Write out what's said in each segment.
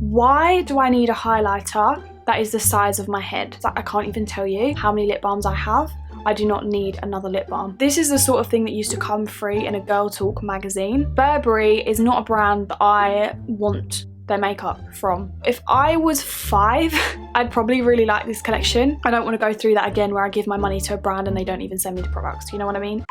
Why do I need a highlighter that is the size of my head? Like, I can't even tell you how many lip balms I have. I do not need another lip balm. This is the sort of thing that used to come free in a Girl Talk magazine. Burberry is not a brand that I want their makeup from. If I was 5, I'd probably really like this collection. I don't want to go through that again where I give my money to a brand and they don't even send me the products. You know what I mean?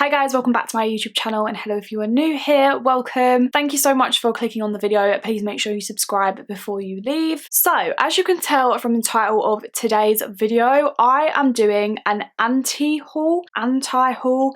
Hi guys, welcome back to my YouTube channel, and hello if you are new here, welcome. Thank you so much for clicking on the video. Please make sure you subscribe before you leave. So, as you can tell from the title of today's video, I am doing an anti-haul,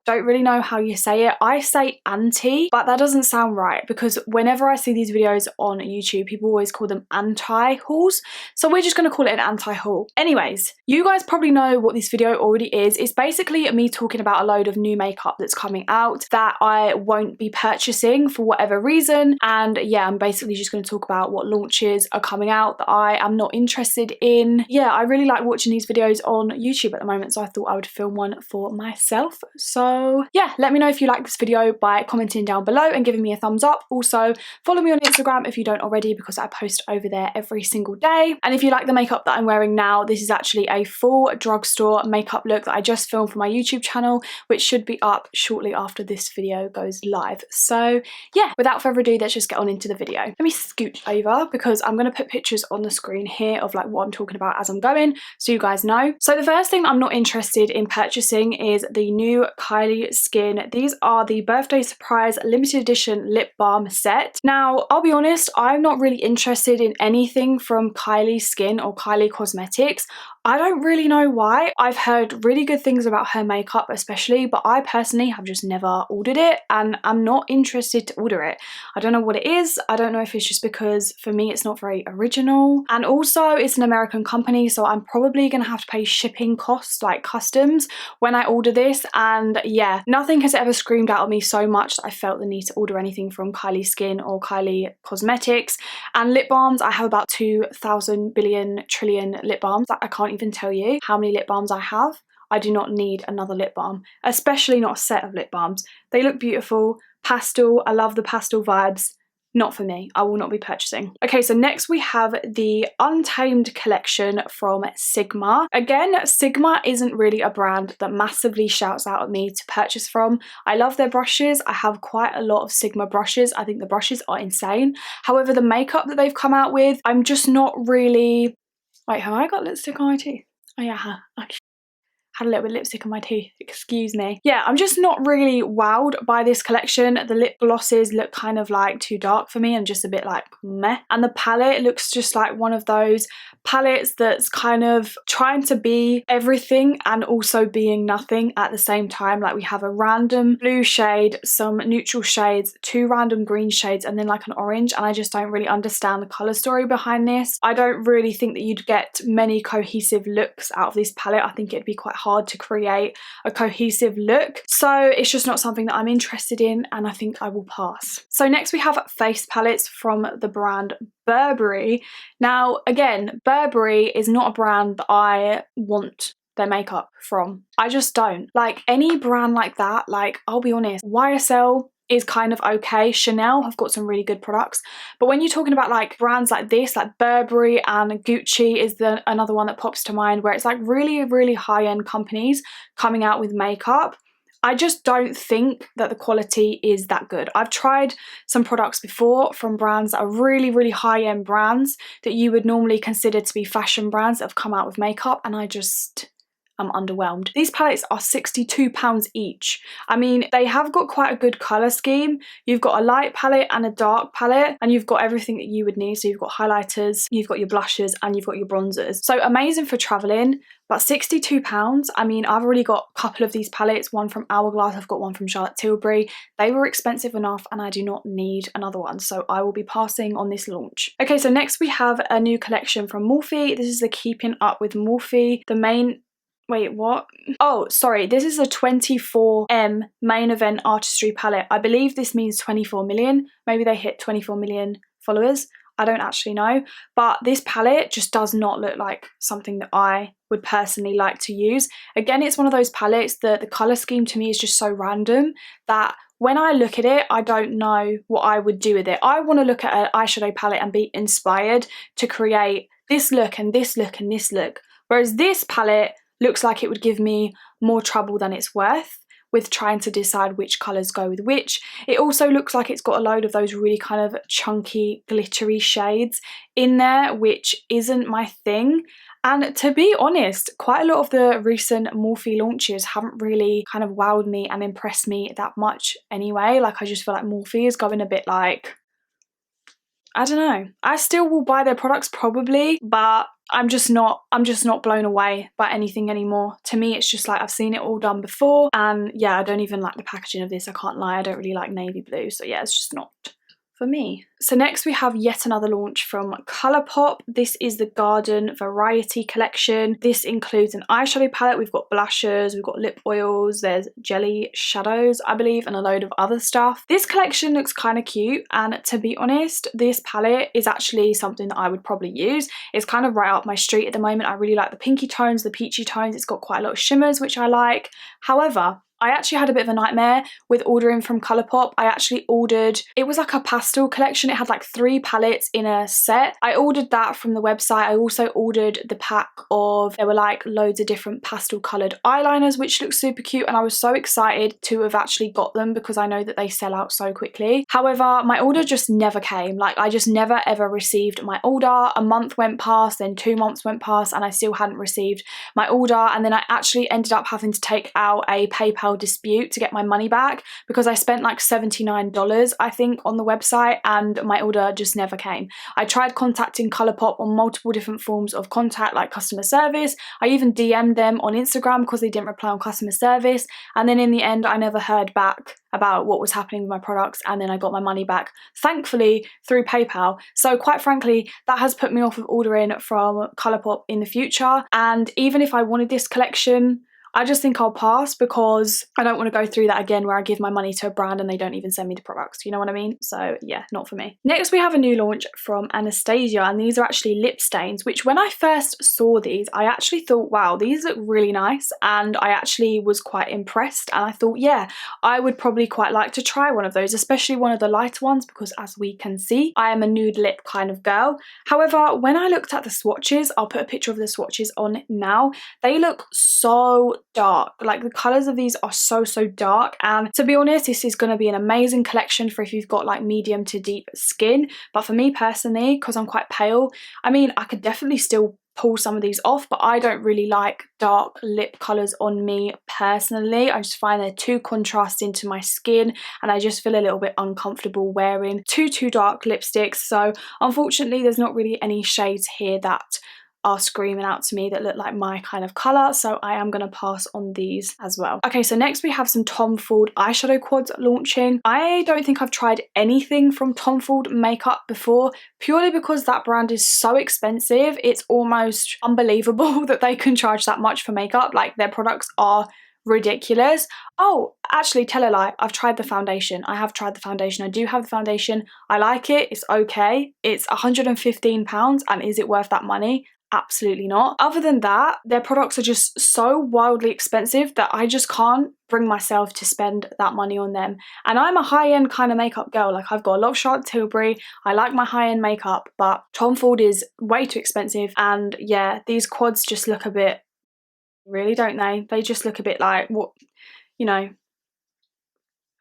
don't really know how you say it. I say anti, but that doesn't sound right because whenever I see these videos on YouTube, people always call them anti-hauls. So we're just gonna call it an anti-haul. Anyways, you guys probably know what this video already is. It's basically me talking about a load of new makeup that's coming out that I won't be purchasing for whatever reason, and yeah, I'm basically just going to talk about what launches are coming out that I am not interested in. Yeah, I really like watching these videos on YouTube at the moment, so I thought I would film one for myself. So yeah, let me know if you like this video by commenting down below and giving me a thumbs up. Also follow me on Instagram if you don't already, because I post over there every single day. And if you like the makeup that I'm wearing now, this is actually a full drugstore makeup look that I just filmed for my YouTube channel, which should be up shortly after this video goes live. So yeah, without further ado, let's just get on into the video. Let me scooch over because I'm going to put pictures on the screen here of like what I'm talking about as I'm going, so you guys know. So the first thing I'm not interested in purchasing is the new Kylie Skin. These are the birthday surprise limited edition lip balm set. Now, I'll be honest, I'm not really interested in anything from Kylie Skin or Kylie Cosmetics. I don't really know why. I've heard really good things about her makeup especially, but I personally have just never ordered it and I'm not interested to order it. I don't know what it is. I don't know if it's just because for me it's not very original, and also it's an American company, so I'm probably gonna have to pay shipping costs like customs when I order this. And yeah, nothing has ever screamed out at me so much that I felt the need to order anything from Kylie Skin or Kylie Cosmetics. And lip balms, I have about 2,000 billion trillion lip balms. I can't even tell you how many lip balms I have. I do not need another lip balm, especially not a set of lip balms. They look beautiful, pastel, I love the pastel vibes. Not for me, I will not be purchasing. Okay, so next we have the Untamed collection from Sigma. Again, Sigma isn't really a brand that massively shouts out at me to purchase from. I love their brushes. I have quite a lot of Sigma brushes. I think the brushes are insane. However, the makeup that they've come out with, I'm just not really... Wait, have I got lipstick on my teeth? Oh yeah, I had a little bit of lipstick on my teeth, excuse me. Yeah, I'm just not really wowed by this collection. The lip glosses look kind of like too dark for me and just a bit like meh. And the palette looks just like one of those palettes that's kind of trying to be everything and also being nothing at the same time. Like we have a random blue shade, some neutral shades, 2 random green shades, and then like an orange, and I just don't really understand the colour story behind this. I don't really think that you'd get many cohesive looks out of this palette. I think it'd be quite hard to create a cohesive look. So it's just not something that I'm interested in, and I think I will pass. So next we have face palettes from the brand Burberry. Now again, Burberry is not a brand that I want their makeup from. I just don't. Like any brand like that, like I'll be honest, YSL is kind of okay. Chanel have got some really good products, but when you're talking about like brands like this, like Burberry and Gucci is another one that pops to mind, where it's like really high-end companies coming out with makeup. I just don't think that the quality is that good. I've tried some products before from brands that are really high-end brands that you would normally consider to be fashion brands that have come out with makeup, and I'm underwhelmed. These palettes are £62 each. I mean, they have got quite a good colour scheme. You've got a light palette and a dark palette, and you've got everything that you would need. So you've got highlighters, you've got your blushes, and you've got your bronzers. So amazing for travelling, but £62, I mean, I've already got a couple of these palettes, one from Hourglass, I've got one from Charlotte Tilbury. They were expensive enough and I do not need another one, so I will be passing on this launch. Okay, so next we have a new collection from Morphe. This is the Keeping Up with Morphe. The main... Wait, what? Oh, sorry, this is a 24M main event artistry palette. I believe this means 24 million. Maybe they hit 24 million followers. I don't actually know. But this palette just does not look like something that I would personally like to use. Again, it's one of those palettes that the colour scheme to me is just so random that when I look at it, I don't know what I would do with it. I want to look at an eyeshadow palette and be inspired to create this look and this look and this look. Whereas this palette looks like it would give me more trouble than it's worth with trying to decide which colours go with which. It also looks like it's got a load of those really kind of chunky, glittery shades in there, which isn't my thing. And to be honest, quite a lot of the recent Morphe launches haven't really kind of wowed me and impressed me that much anyway. Like, I just feel like Morphe is going a bit like, I don't know. I still will buy their products probably, but I'm just not blown away by anything anymore. To me, it's just like I've seen it all done before. And yeah, I don't even like the packaging of this. I can't lie. I don't really like navy blue. So yeah, it's just not for me. So next we have yet another launch from Colourpop. This is the Garden Variety collection. This includes an eyeshadow palette. We've got blushes, we've got lip oils, there's jelly shadows, I believe, and a load of other stuff. This collection looks kind of cute, and to be honest, this palette is actually something that I would probably use. It's kind of right up my street at the moment. I really like the pinky tones, the peachy tones. It's got quite a lot of shimmers, which I like. However, I actually had a bit of a nightmare with ordering from Colourpop. I actually ordered, it was like a pastel collection. It had like 3 palettes in a set. I ordered that from the website. I also ordered the pack of, there were like loads of different pastel coloured eyeliners, which looked super cute. And I was so excited to have actually got them because I know that they sell out so quickly. However, my order just never came. Like, I just never ever received my order. A month went past, then 2 months went past, and I still hadn't received my order. And then I actually ended up having to take out a PayPal dispute to get my money back because I spent like $79 I think on the website and my order just never came. I tried contacting Colourpop on multiple different forms of contact, like customer service. I even DM'd them on Instagram because they didn't reply on customer service, and then in the end I never heard back about what was happening with my products, and then I got my money back, thankfully, through PayPal. So quite frankly, that has put me off of ordering from Colourpop in the future. And even if I wanted this collection, I just think I'll pass because I don't want to go through that again where I give my money to a brand and they don't even send me the products, you know what I mean? So yeah, not for me. Next we have a new launch from Anastasia, and these are actually lip stains, which when I first saw these, I actually thought, wow, these look really nice, and I actually was quite impressed, and I thought, yeah, I would probably quite like to try one of those, especially one of the lighter ones, because as we can see, I am a nude lip kind of girl. However, when I looked at the swatches, I'll put a picture of the swatches on now, they look so dark. Like, the colours of these are so dark, and to be honest, this is going to be an amazing collection for if you've got like medium to deep skin. But for me personally, because I'm quite pale, I mean, I could definitely still pull some of these off, but I don't really like dark lip colours on me personally. I just find they're too contrasting to my skin, and I just feel a little bit uncomfortable wearing too dark lipsticks. So unfortunately, there's not really any shades here that are screaming out to me that look like my kind of colour, so I am going to pass on these as well. Okay, so next we have some Tom Ford eyeshadow quads launching. I don't think I've tried anything from Tom Ford makeup before, purely because that brand is so expensive. It's almost unbelievable that they can charge that much for makeup. Like, their products are ridiculous. Oh, actually, tell a lie, I've tried the foundation. I have tried the foundation. I do have the foundation. I like it. It's okay. It's £115, and is it worth that money? Absolutely not. Other than that, their products are just so wildly expensive that I just can't bring myself to spend that money on them. And I'm a high-end kind of makeup girl. Like, I've got a lot of Charlotte Tilbury. I like my high-end makeup, but Tom Ford is way too expensive. And yeah, these quads just look a bit, really, don't they? They just look a bit like, what, you know.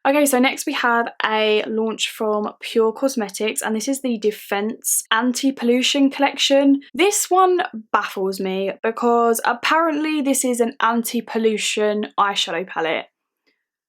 Okay, so next we have a launch from Pure Cosmetics, and this is the Defense Anti-Pollution Collection. This one baffles me because apparently this is an anti-pollution eyeshadow palette.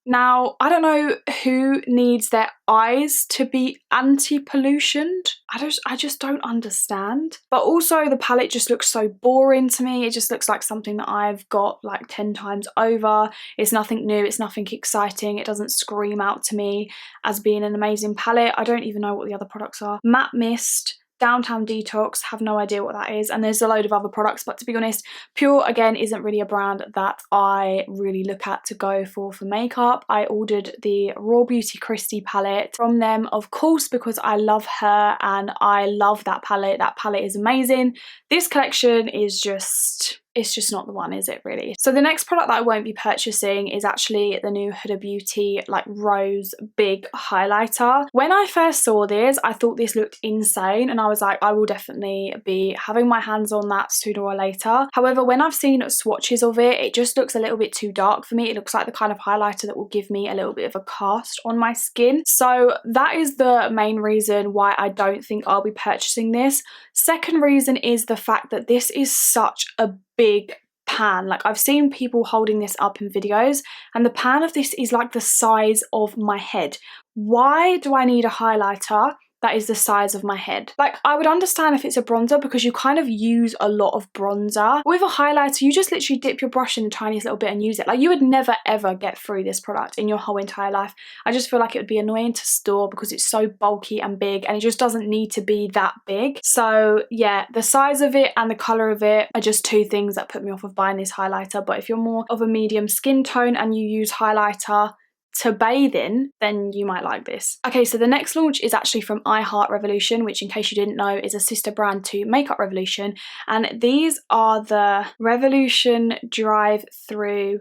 Now, I don't know who needs their eyes to be anti-pollutioned. I just don't understand. But also the palette just looks so boring to me. It just looks like something that I've got like 10 times over. It's nothing new, it's nothing exciting. It doesn't scream out to me as being an amazing palette. I don't even know what the other products are. Matte Mist, Downtown Detox, have no idea what that is, and there's a load of other products, but to be honest, Pure again isn't really a brand that I really look at to go for makeup. I ordered the Raw Beauty Christy palette from them, of course, because I love her and I love that palette. That palette is amazing. This collection is just, it's just not the one, is it really? So the next product that I won't be purchasing is actually the new Huda Beauty like rose big highlighter. When I first saw this, I thought this looked insane and I was like, I will definitely be having my hands on that sooner or later. However, when I've seen swatches of it, it just looks a little bit too dark for me. It looks like the kind of highlighter that will give me a little bit of a cast on my skin. So that is the main reason why I don't think I'll be purchasing this. Second reason is the fact that this is such a big pan. Like, I've seen people holding this up in videos and the pan of this is like the size of my head. Why do I need a highlighter that is the size of my head? Like, I would understand if it's a bronzer because you kind of use a lot of bronzer. With a highlighter, you just literally dip your brush in the tiniest little bit and use it. Like, you would never ever get through this product in your whole entire life. I just feel like it would be annoying to store because it's so bulky and big and it just doesn't need to be that big. So yeah, the size of it and the colour of it are just two things that put me off of buying this highlighter. But if you're more of a medium skin tone and you use highlighter to bathe in, then you might like this. Okay, so the next launch is actually from I Heart Revolution, which, in case you didn't know, is a sister brand to Makeup Revolution, and these are the Revolution Drive-Through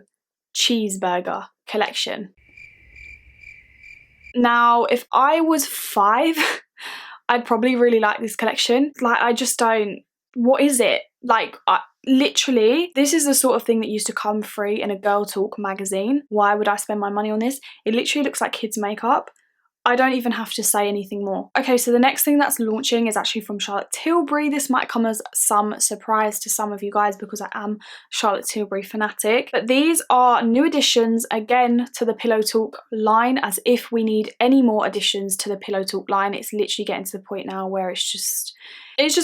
Cheeseburger collection. Now, if I was 5, I'd probably really like this collection. Like, I just don't, what is it? Like, literally, this is the sort of thing that used to come free in a Girl Talk magazine. Why would I spend my money on this? It literally looks like kids' makeup. I don't even have to say anything more. Okay, so the next thing that's launching is actually from Charlotte Tilbury. This might come as some surprise to some of you guys because I am Charlotte Tilbury fanatic. But these are new additions, again, to the Pillow Talk line, as if we need any more additions to the Pillow Talk line. It's literally getting to the point now where it's just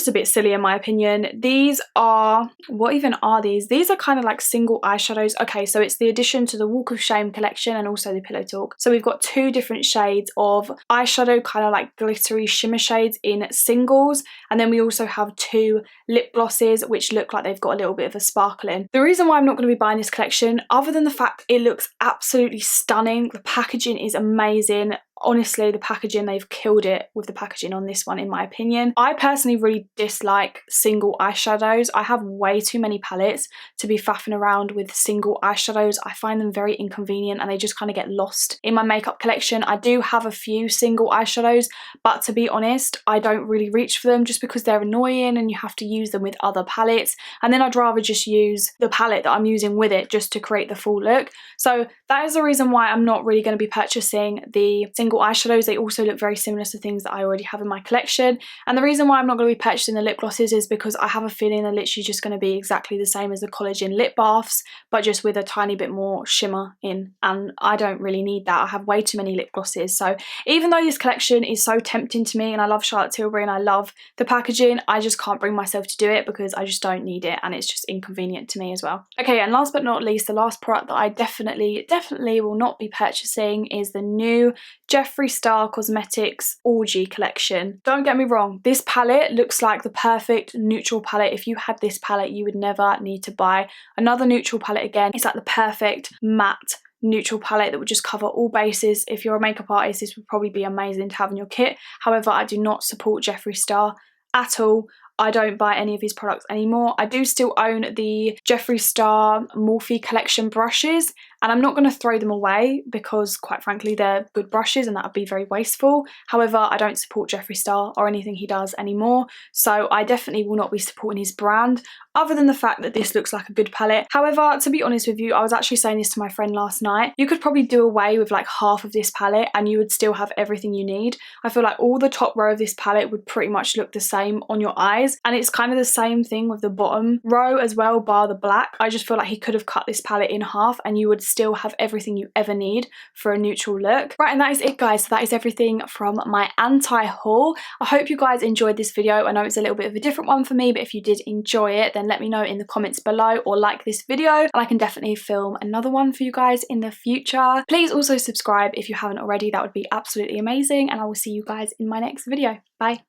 a bit silly in my opinion. These are, what even are these? These are kind of like single eyeshadows. Okay, so it's the addition to the Walk of Shame collection and also the Pillow Talk. So we've got 2 different shades of eyeshadow, kind of like glittery shimmer shades in singles. And then we also have 2 lip glosses, which look like they've got a little bit of a sparkle in. The reason why I'm not going to be buying this collection, other than the fact it looks absolutely stunning, the packaging is amazing. Honestly, the packaging, they've killed it with the packaging on this one in my opinion. I personally really dislike single eyeshadows. I have way too many palettes to be faffing around with single eyeshadows. I find them very inconvenient and they just kind of get lost in my makeup collection. I do have a few single eyeshadows, but to be honest, I don't really reach for them just because they're annoying and you have to use them with other palettes, and then I'd rather just use the palette that I'm using with it just to create the full look. So that is the reason why I'm not really going to be purchasing the single eyeshadows. They also look very similar to things that I already have in my collection, and the reason why I'm not going to be purchasing the lip glosses is because I have a feeling they're literally just going to be exactly the same as the collagen lip baths, but just with a tiny bit more shimmer in, and I don't really need that. I have way too many lip glosses. So even though this collection is so tempting to me and I love Charlotte Tilbury and I love the packaging, I just can't bring myself to do it because I just don't need it and it's just inconvenient to me as well. Okay, and last but not least, the last product that I definitely will not be purchasing is the new Jeffree Star Cosmetics Orgy collection. Don't get me wrong, this palette looks like the perfect neutral palette. If you had this palette, you would never need to buy another neutral palette again. It's like the perfect matte neutral palette that would just cover all bases. If you're a makeup artist, this would probably be amazing to have in your kit. However, I do not support Jeffree Star at all. I don't buy any of his products anymore. I do still own the Jeffree Star Morphe collection brushes, and I'm not going to throw them away because quite frankly they're good brushes and that would be very wasteful. However, I don't support Jeffree Star or anything he does anymore, so I definitely will not be supporting his brand other than the fact that this looks like a good palette. However, to be honest with you, I was actually saying this to my friend last night, you could probably do away with like half of this palette and you would still have everything you need. I feel like all the top row of this palette would pretty much look the same on your eyes, and it's kind of the same thing with the bottom row as well, bar the black. I just feel like he could have cut this palette in half and you would still have everything you ever need for a neutral look. Right, and that is it guys. So that is everything from my anti-haul. I hope you guys enjoyed this video. I know it's a little bit of a different one for me, but if you did enjoy it, then let me know in the comments below or like this video and I can definitely film another one for you guys in the future. Please also subscribe if you haven't already. That would be absolutely amazing, and I will see you guys in my next video. Bye.